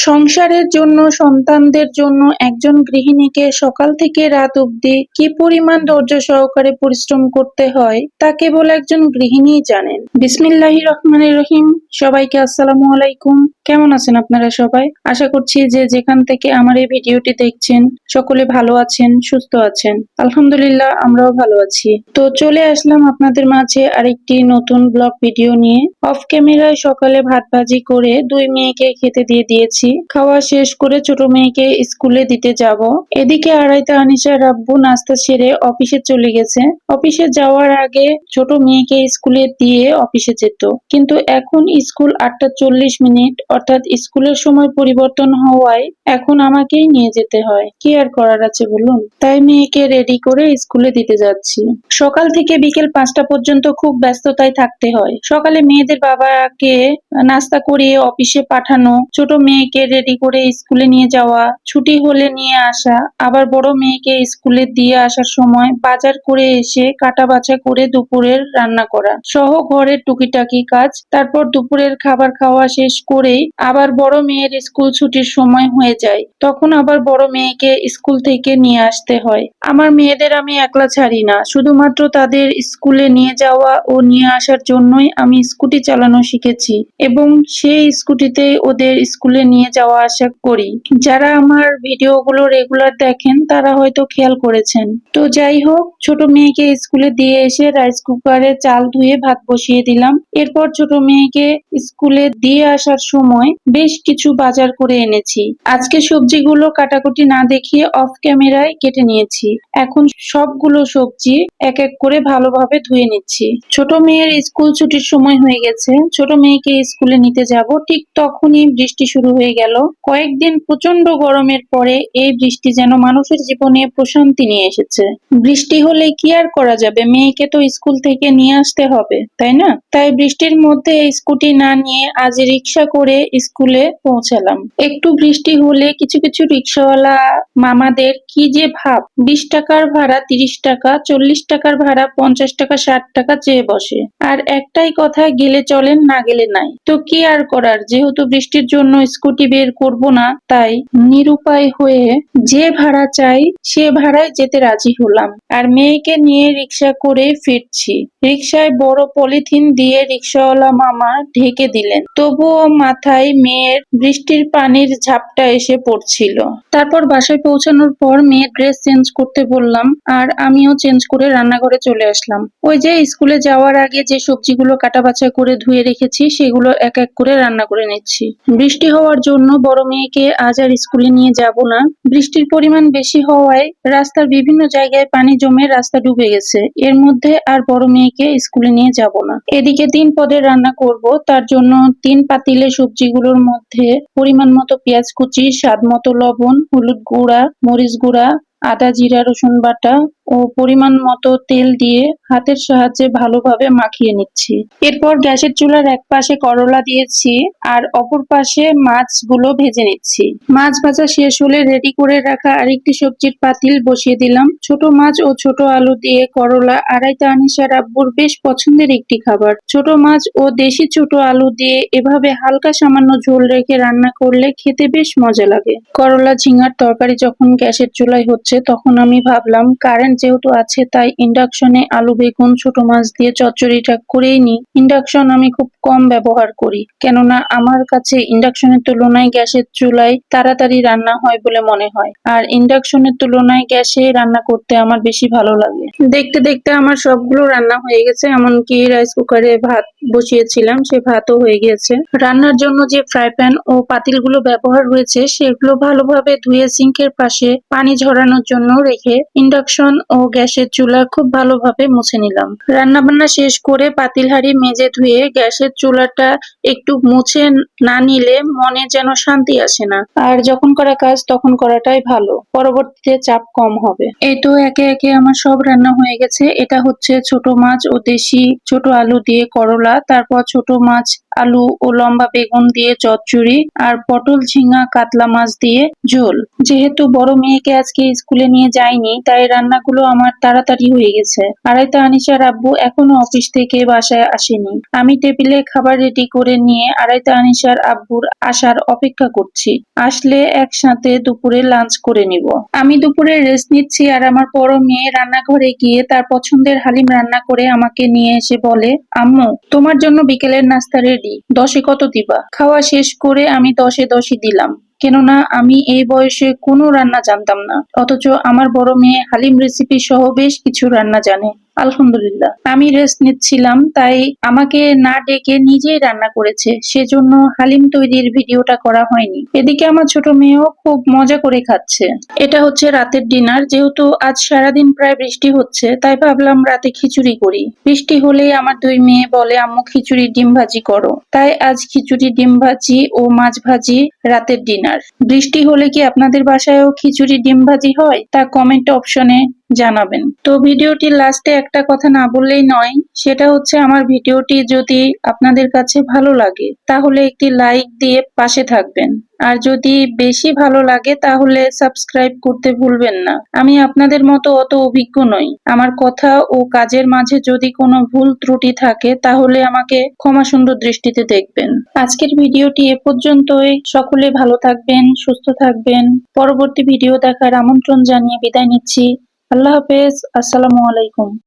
সংসারের জন্য, সন্তানদের জন্য একজন গৃহিণীকে সকাল থেকে রাত অবধি কি পরিমাণ ধৈর্য সহকারে পরিশ্রম করতে হয় তা কেবল একজন গৃহিণীই জানেন। বিসমিল্লাহির রহমানির রহিম। সবাইকে আসসালামু আলাইকুম। কেমন আছেন আপনারা সবাই? আশা করছি যে যেখান থেকে আমার এই ভিডিওটি দেখছেন সকলে ভালো আছেন, সুস্থ আছেন। আলহামদুলিল্লাহ, আমরাও ভালো আছি। তো চলে আসলাম আপনাদের মাঝে আরেকটি নতুন ব্লগ ভিডিও নিয়ে। অফ ক্যামেরায় সকালে ভাত ভাজি করে দুই মেয়েকে খেতে দিয়ে দিয়েছি। খাওয়া শেষ করে ছোট মেয়েকে স্কুলে দিতে যাব। এদিকে আড়াইতে আনিশার আব্বু নাস্তা সেরে অফিসে চলে গেছে। অফিসে যাওয়ার আগে ছোট মেয়েকে স্কুলে দিয়ে অফিসে যেত, কিন্তু এখন স্কুল 8:40 অর্থাৎ স্কুলের সময় পরিবর্তন হওয়ায় এখন আমাকেই নিয়ে যেতে হয়। কি আর করার আছে বলুন? তাই মেয়েকে রেডি করে স্কুলে দিতে যাচ্ছি। সকাল থেকে বিকেল 5টা পর্যন্ত খুব ব্যস্ততায় থাকতে হয়। সকালে মেয়েদের বাবাকে নাস্তা করিয়ে অফিসে পাঠানো, ছোট মেয়েকে রেডি করে স্কুলে নিয়ে যাওয়া, ছুটি হলে নিয়ে আসা, আবার বড় মেয়েকে স্কুলে দিয়ে আসার সময় বাজার করে এসে কাটা বাছা করে দুপুরের রান্না করা সহ ঘরের টুকিটাকি কাজ। তারপর দুপুরের খাবার খাওয়া শেষ করেই আবার বড় মেয়ের স্কুল ছুটির সময় হয়ে যায়, তখন আবার বড় মেয়েকে স্কুল থেকে নিয়ে আসতে হয়। আমার মেয়েদের আমি একলা ছাড়ি না, শুধুমাত্র তাদের স্কুলে নিয়ে যাওয়া ও নিয়ে আসার জন্যই আমি স্কুটি চালানো শিখেছি এবং সেই স্কুটিতেই ওদের স্কুলে নিয়ে যাওয়া আসা করি। যারা আমার ভিডিওগুলো রেগুলার দেখেন তারা হয়তো খেয়াল করেছেন। তো যাই হোক, ছোট মেয়েকে স্কুলে দিয়ে এসে রাইস কুকারে চাল ধুয়ে ভাত বসিয়ে দিলাম। এরপর ছোট মেয়েকে স্কুলে দিয়ে আসার সময় বেশ কিছু বাজার করে এনেছি। আজকে সবজিগুলো কাটাকুটি না দেখিয়ে অফ ক্যামেরায় কেটে নিয়েছি। এখন সবগুলো সবজি এক এক করে ভালোভাবে ধুয়ে নিচ্ছি। ছোট মেয়ের স্কুল ছুটির সময় হয়ে গেছে। ছোট মেয়েকে স্কুলে নিতে যাব, ঠিক তখনই বৃষ্টি শুরু হয়ে গেল। কয়েকদিন প্রচন্ড গরমের পরে এই বৃষ্টি যেন মানুষের জীবনে প্রশান্তি নিয়ে এসেছে। বৃষ্টি হলে কি আর করা যাবে, মেয়েকে তো স্কুল থেকে নিয়ে আসতে হবে, তাই না? তাই বৃষ্টির মধ্যে স্কুটি না নিয়ে আজ রিক্সা করে স্কুলে পৌঁছালাম। একটু বৃষ্টি হলে কিছু কিছু রিক্সাওয়ালা মামাদের কি যে ভাব, 20 টাকার ভাড়া 30 টাকা, 40 টাকার ভাড়া 50 টাকা, 60 টাকা চেয়ে বসে। আর একটাই কথা, গেলে চলেন, না গেলে নাই। তো কি আর করার, যেহেতু বৃষ্টির জন্য স্কুটি বের করব না, তাই নিরুপায় হয়ে যে ভাড়া চাই সে ভাড়ায় যেতে রাজি হলাম। আর মেয়েকে নিয়ে রিক্সা করে ফিরছি। রিক্সায় বড় পলিথিন দিয়ে রিক্সাওয়ালা মামা ঢেকে দিলেন, তবুও মাথায় মেয়ের বৃষ্টির পানির ঝাপটা এসে পড়ছিল। তারপর বাসায় পৌঁছানোর পর মেয়ের ড্রেস চেঞ্জ করতে বললাম, আর আমিও চেঞ্জ করে রান্নাঘরে চলে আসলাম। ওই যে স্কুলে যাওয়ার আগে যে সবজিগুলো কাটা বাছা করে ধুয়ে রেখেছি সেগুলো এক এক করে রান্না করে নিচ্ছি। বৃষ্টি হওয়ার জন্য বড় মেয়েকে আজ আর স্কুলে নিয়ে যাব না। বৃষ্টির পরিমাণ বেশি হওয়ায় রাস্তার বিভিন্ন জায়গায় পানি জমে রাস্তা ডুবে গেছে। এর মধ্যে আর বড় মেয়েকে স্কুলে নিয়ে যাব না। এদিকে 3 পদের রান্না করব, তার জন্য 3 পাতিলে সবজিগুলোর মধ্যে পরিমাণ মতো পেঁয়াজ কুচি, স্বাদ মতো লবণ, হলুদ গুঁড়া, মরিচ গুঁড়া, আদা জিরা রসুন বাটা ও পরিমাণ মতো তেল দিয়ে হাতের সাহায্যে ভালোভাবে মাখিয়ে নিচ্ছি। এরপর গ্যাসের চুলার এক পাশে করলা দিয়েছি আর অপর পাশে মাছগুলো ভেজে নিচ্ছি। মাছ ভাজা শেষ হলে রেডি করে রাখা আরেকটি সবজির পাতিল বসিয়ে দিলাম। ছোট মাছ ও ছোট আলু দিয়ে করলা আড়াইটা আনিশার আব্বুর বেশ পছন্দের একটি খাবার। ছোট মাছ ও দেশি ছোট আলু দিয়ে এভাবে হালকা সামান্য ঝোল রেখে রান্না করলে খেতে বেশ মজা লাগে। করলা ঝিঙার তরকারি যখন গ্যাসের চুলায় হচ্ছে তখন আমি ভাবলাম কারেন্ট যেহেতু আছে তাই ইন্ডাকশনে আলু বেগুন ছোট মাছ দিয়ে চচ্চড়িটা করেই নি। ইন্ডাকশন আমি খুব কম ব্যবহার করি, কেননা আমার কাছে ইন্ডাকশনের তুলনায় গ্যাসের চুলায় তাড়াতাড়ি রান্না হয় বলে মনে হয়, আর ইন্ডাকশনের তুলনায় গ্যাসে রান্না করতে আমার বেশি ভালো লাগে। দেখতে দেখতে আমার সবগুলো রান্না হয়ে গেছে, এমনকি রাইস কুকারে ভাত বসিয়েছিলাম সে ভাতও হয়ে গেছে। রান্নার জন্য যে ফ্রাই প্যান ও পাতিলগুলো ব্যবহার হয়েছে সেগুলো ভালোভাবে ধুয়ে সিঙ্কের পাশে পানি ঝরানোর জন্য রেখে ইন্ডাকশন ও গ্যাসের চুলা খুব ভালোভাবে মুছে নিলাম। রান্না বান্না শেষ করে পাতিল হাঁড়ি মেজে ধুয়ে গ্যাসের চুলাটা একটু মুছে না নিলে মনে যেন শান্তি আসে না, আর যখন করা কাজ তখন করাটাই ভালো, পরবর্তীতে চাপ কম হবে। এই তো একে একে আমার সব রান্না হয়ে গেছে। এটা হচ্ছে ছোট মাছ ও দেশি ছোট আলু দিয়ে করলা, তারপর ছোট মাছ আলু ও লম্বা বেগুন দিয়ে চচ্চড়ি, আর পটল ঝিঙা কাতলা মাছ দিয়ে ঝোল। যেহেতু বড় মেয়েকে আজকে স্কুলে নিয়ে যাইনি, তাই রান্নাগুলো আমার তাড়াতাড়ি হয়ে গেছে। আড়াইতা আনিশার আব্বু এখনো অফিস থেকে বাসায় আসেনি। আমি টেবিলে খাবার রেডি করে নিয়ে আড়াইতা আনিশার আব্বুর আসার অপেক্ষা করছি। আসলে একসাথে দুপুরে লাঞ্চ করে নিব। আমি দুপুরে রেস্ট নিচ্ছি আর আমার বড় মেয়ে রান্নাঘরে গিয়ে তার পছন্দের হালিম রান্না করে আমাকে নিয়ে এসে বলে, আম্মু তোমার জন্য বিকেলের নাস্তা রেডি, 10-এ কত দিবা? খাওয়া শেষ করে আমি 10-এ 10-ই দিলাম। কেননা আমি এই বয়সে কোনো রান্না জানতাম না, অথচ আমার বড় মেয়ে হালিম রেসিপি সহ বেশ কিছু রান্না জানে। আলহামদুলিল্লাহ। আমি রেস্ট নিচ্ছিলাম, তাই আমাকে না ডেকে নিজেই রান্না করেছে, সেজন্য হালিম তৈরির ভিডিওটা করা হয়নি। এদিকে আমার ছোট মেয়েও খুব মজা করে খাচ্ছে। এটা হচ্ছে রাতের ডিনার। যেহেতু আজ সারাদিন প্রায় বৃষ্টি হচ্ছে, তাই ভাবলাম রাতে খিচুড়ি করি। বৃষ্টি হলেই আমার দুই মেয়ে বলে, আম্মু খিচুড়ি ডিম ভাজি করো। তাই আজ খিচুড়ি ডিম ভাজি ও মাছ ভাজি রাতের ডিনার। বৃষ্টি হলে কি আপনাদের বাসায়ও খিচুড়ি ডিম ভাজি হয়? তা কমেন্ট অপশনে জানাবেন। তো ভিডিওটির লাস্টে একটা কথা না বললেই নয়, সেটা হচ্ছে আমার ভিডিওটি যদি আপনাদের কাছে ভালো লাগে তাহলে একটি লাইক দিয়ে পাশে থাকবেন। আর যদি বেশি ভালো লাগে তাহলে সাবস্ক্রাইব করতে ভুলবেন না। আমি আপনাদের মতো অত অভিজ্ঞ নই। আমার কথা ও কাজের মাঝে যদি কোনো ভুল ত্রুটি থাকে তাহলে আমাকে ক্ষমা সুন্দর দৃষ্টিতে দেখবেন। আজকের ভিডিওটি এ পর্যন্তই। সকলে ভালো থাকবেন, সুস্থ থাকবেন। পরবর্তী ভিডিও দেখার আমন্ত্রণ জানিয়ে বিদায় নিচ্ছি। আল্লাহ হাফেজ। আসসালামু আলাইকুম।